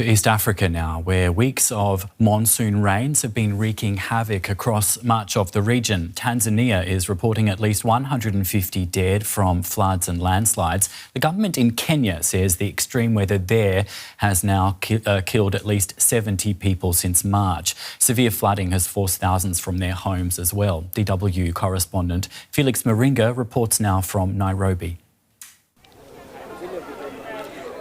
To East Africa now, where weeks of monsoon rains have been wreaking havoc across much of the region. Tanzania is reporting at least 150 dead from floods and landslides. The government in Kenya says the extreme weather there has now killed at least 70 people since March. Severe flooding has forced thousands from their homes as well. DW correspondent Felix Maringa reports now from Nairobi.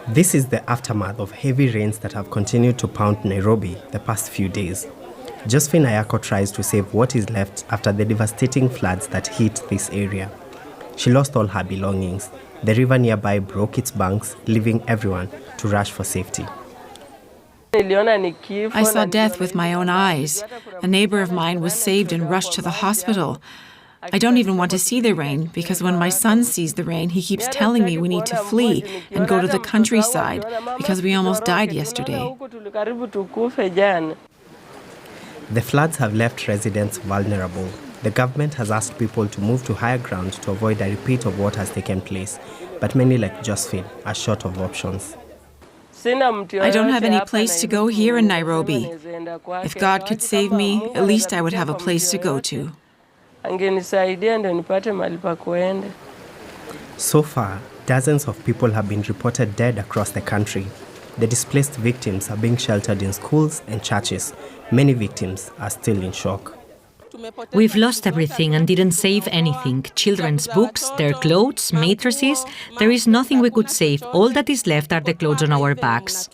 This is the aftermath of heavy rains that have continued to pound Nairobi the past few days. Josephine Ayako tries to save what is left after the devastating floods that hit this area. She lost all her belongings. The river nearby broke its banks, leaving everyone to rush for safety. I saw death with my own eyes. A neighbor of mine was saved and rushed to the hospital. I don't even want to see the rain because when my son sees the rain, he keeps telling me we need to flee and go to the countryside because we almost died yesterday. The floods have left residents vulnerable. The government has asked people to move to higher ground to avoid a repeat of what has taken place, but many like Josephine are short of options. I don't have any place to go here in Nairobi. If God could save me, at least I would have a place to go to. So far, dozens of people have been reported dead across the country. The displaced victims are being sheltered in schools and churches. Many victims are still in shock. We've lost everything and didn't save anything. Children's books, their clothes, mattresses. There is nothing we could save. All that is left are the clothes on our backs.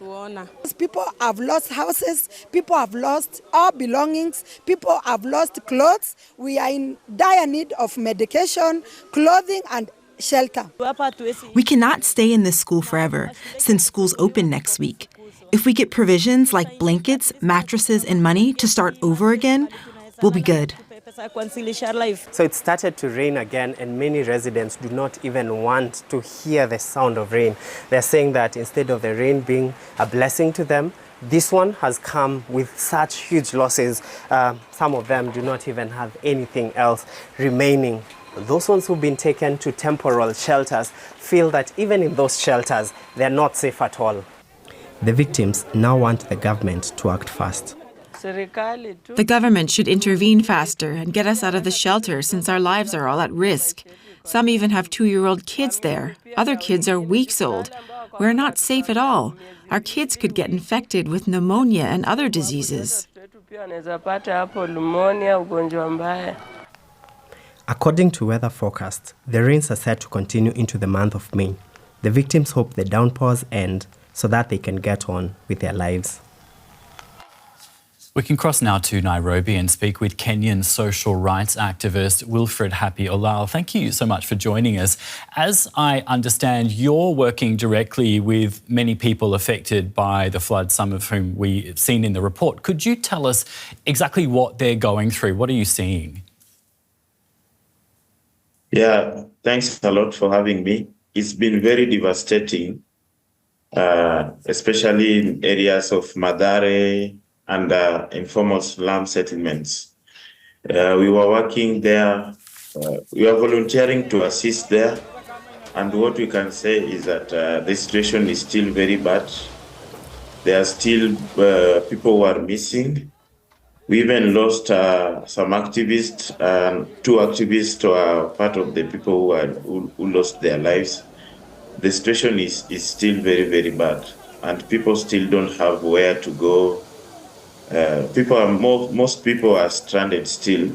People have lost houses. People have lost all belongings. People have lost clothes. We are in dire need of medication, clothing and shelter. We cannot stay in this school forever, since schools open next week. If we get provisions like blankets, mattresses and money to start over again, we'll be good. So it started to rain again, and many residents do not even want to hear the sound of rain. They're saying that instead of the rain being a blessing to them, this one has come with such huge losses. Some of them do not even have anything else remaining. Those ones who've been taken to temporal shelters feel that even in those shelters, they're not safe at all. The victims now want the government to act fast. The government should intervene faster and get us out of the shelter since our lives are all at risk. Some even have 2-year-old kids there. Other kids are weeks old. We're not safe at all. Our kids could get infected with pneumonia and other diseases. According to weather forecasts, the rains are set to continue into the month of May. The victims hope the downpours end so that they can get on with their lives. We can cross now to Nairobi and speak with Kenyan social rights activist Wilfred Happy Olal. Thank you so much for joining us. As I understand, you're working directly with many people affected by the flood, some of whom we've seen in the report. Could you tell us exactly what they're going through? What are you seeing? Yeah, thanks a lot for having me. It's been very devastating, especially in areas of Mathare and informal slum settlements. We were working there, we are volunteering to assist there, and what we can say is that the situation is still very bad. There are still people who are missing. We even lost some activists, 2 activists are part of the people who lost their lives. The situation is still very, very bad, and people still don't have where to go. Most people are stranded still,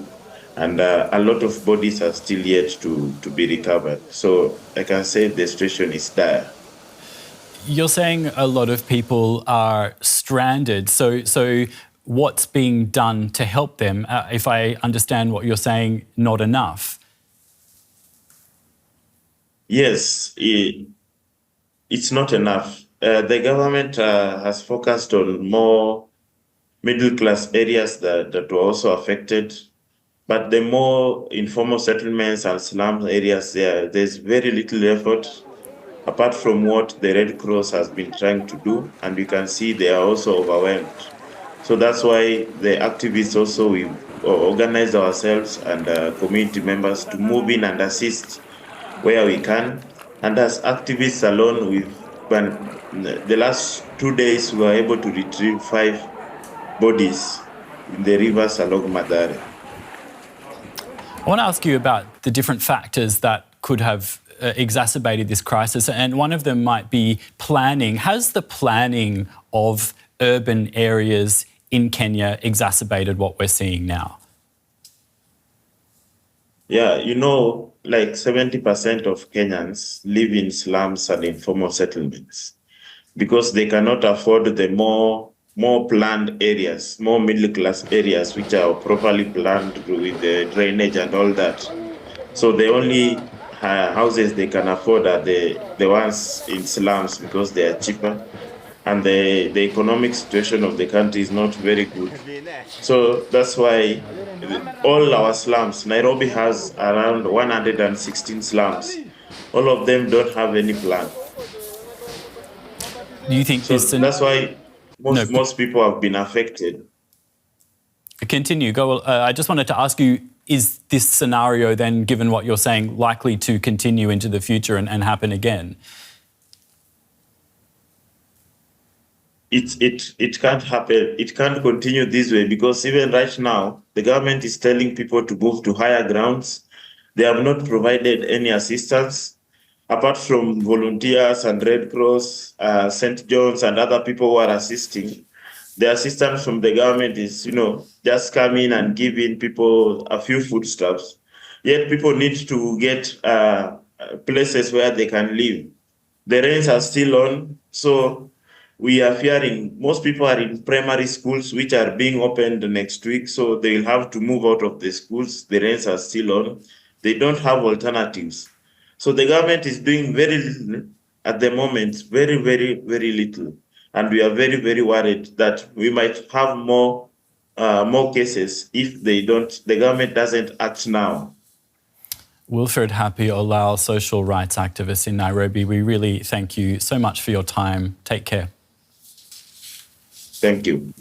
and a lot of bodies are still yet to be recovered. So I can say the situation is dire. You're saying a lot of people are stranded. So what's being done to help them? If I understand what you're saying, not enough. Yes, it's not enough. The government has focused on more middle-class areas that were also affected. But the more informal settlements and slum areas, there's very little effort, apart from what the Red Cross has been trying to do. And you can see they are also overwhelmed. So that's why the activists also, we organize ourselves and community members to move in and assist where we can. And as activists alone, the last 2 days, we were able to retrieve 5 bodies in the rivers along Mathare. I want to ask you about the different factors that could have exacerbated this crisis, and one of them might be planning. Has the planning of urban areas in Kenya exacerbated what we're seeing now? Yeah, like 70% of Kenyans live in slums and informal settlements because they cannot afford the more planned areas, more middle-class areas, which are properly planned with the drainage and all that. So the only houses they can afford are the ones in slums because they are cheaper, and the economic situation of the country is not very good. So that's why all our slums, Nairobi has around 116 slums. All of them don't have any plan. Do you think So that's why most people have been affected. Continue. I just wanted to ask you, is this scenario then, given what you're saying, likely to continue into the future and happen again? It can't happen. It can't continue this way because even right now, the government is telling people to move to higher grounds. They have not provided any assistance apart from volunteers and Red Cross, St. John's and other people who are assisting. The assistance from the government is, just come in and give in people a few foodstuffs. Yet people need to get places where they can live. The rains are still on, so we are fearing most people are in primary schools, which are being opened next week, so they'll have to move out of the schools. The rains are still on. They don't have alternatives. So the government is doing very little at the moment, very, very, very little. And we are very, very worried that we might have more cases if the government doesn't act now. Wilfred Happy Olal, social rights activist in Nairobi, we really thank you so much for your time. Take care. Thank you.